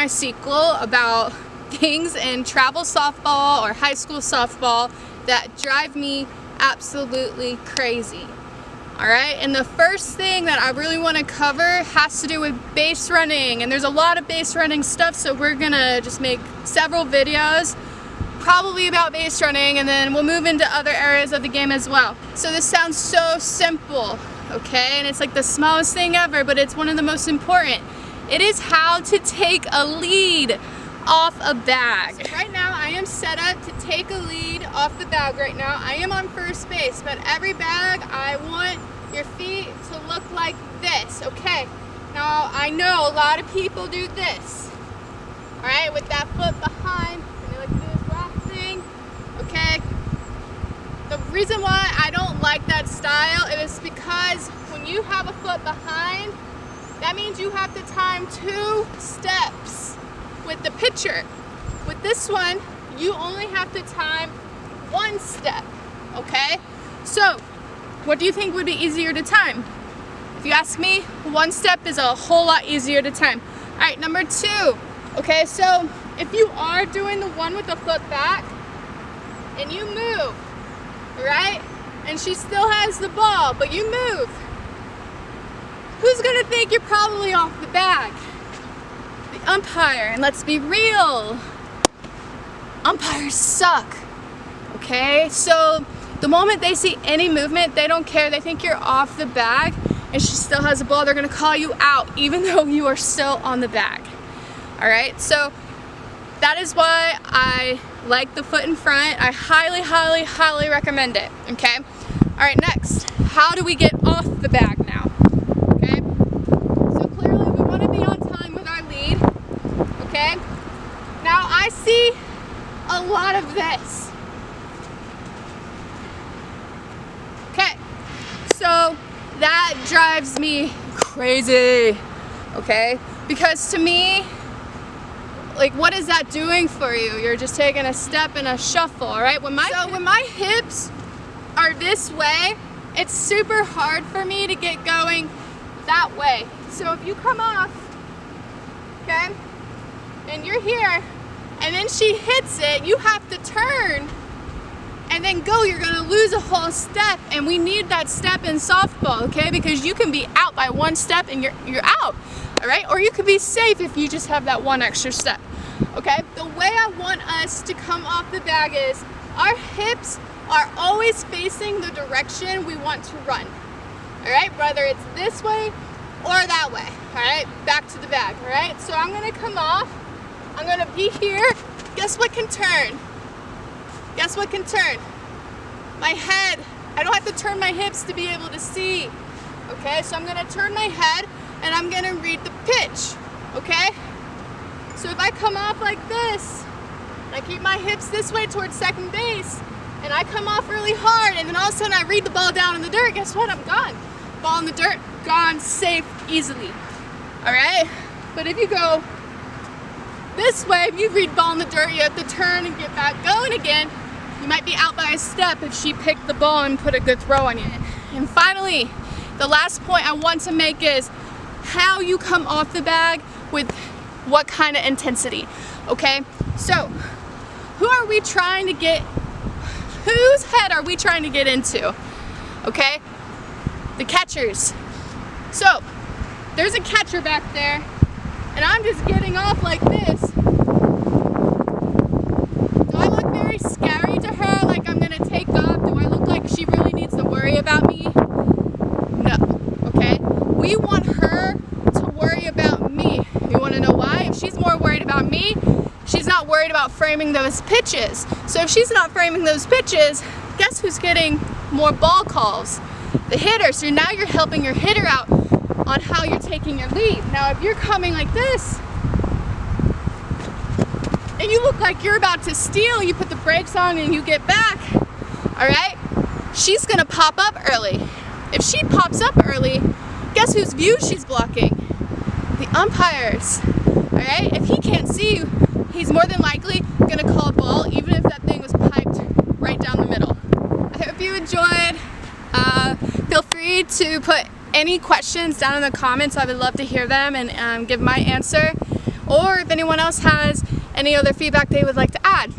my sequel about things in travel softball or high school softball that drive me absolutely crazy. Alright, and the first thing that I really want to cover has to do with base running, and there's a lot of base running stuff, so we're gonna just make several videos probably about base running, and then we'll move into other areas of the game as well. So this sounds so simple, okay, and it's like the smallest thing ever, but it's one of the most important. It is how to take a lead off a bag. So right now I am set up to take a lead off the bag right now. I am on first base, but every bag I want your feet to look like this, okay? Now I know a lot of people do this, all right, with that foot behind, and they like to do this rock thing, okay? The reason why I don't like that style is because when you have a foot behind, that means you have to time 2 steps with the pitcher. With this one, you only have to time 1 step, okay? So, what do you think would be easier to time? If you ask me, 1 step is a whole lot easier to time. All right, number 2, okay, so if you are doing the one with the foot back and you move, right? And she still has the ball, but you move. Who's gonna think you're probably off the bag? The umpire, and let's be real, umpires suck, okay? So the moment they see any movement, they don't care, they think you're off the bag, and she still has the ball, they're gonna call you out even though you are still on the bag, all right? So that is why I like the foot in front. I highly, highly, highly recommend it, okay? All right, next, how do we get off the bag now? Okay, now I see a lot of this. Okay, so that drives me crazy, okay? Because to me, like, what is that doing for you? You're just taking a step and a shuffle, all right? When my hips are this way, it's super hard for me to get going that way. So if you come off, okay, and you're here, and then she hits it, you have to turn and then go. You're gonna lose a whole step, and we need that step in softball, okay? Because you can be out by 1 step and you're out, all right? Or you could be safe if you just have that 1 extra step, okay? The way I want us to come off the bag is our hips are always facing the direction we want to run, all right? Whether it's this way or that way, all right? Back to the bag, all right? So I'm gonna come off, I'm gonna be here. Guess what can turn? Guess what can turn? My head. I don't have to turn my hips to be able to see, okay? So I'm gonna turn my head and I'm gonna read the pitch, okay? So if I come off like this, and I keep my hips this way towards second base, and I come off really hard, and then all of a sudden I read the ball down in the dirt, guess what? I'm gone. Ball in the dirt, gone, safe, easily, all right? But if you go this way, if you read ball in the dirt, you have to turn and get back going again. You might be out by a step if she picked the ball and put a good throw on you. And finally, the last point I want to make is how you come off the bag with what kind of intensity, okay? So, whose head are we trying to get into, okay? The catchers. So, there's a catcher back there, and I'm just getting off like this. Do I look very scary to her, like I'm gonna take off? Do I look like she really needs to worry about me? No, okay? We want her to worry about me. You wanna know why? If she's more worried about me, she's not worried about framing those pitches. So if she's not framing those pitches, guess who's getting more ball calls? The hitter. So now you're helping your hitter out on how you're taking your lead. Now if you're coming like this and you look like you're about to steal, you put the brakes on and you get back, all right, she's gonna pop up early. If she pops up early, guess whose view she's blocking? The umpires, all right? If he can't see you, he's more than likely gonna call a ball even if that thing was piped right down the middle. I hope you enjoyed. Feel free to put any questions down in the comments. I would love to hear them and give my answer. or if anyone else has any other feedback they would like to add.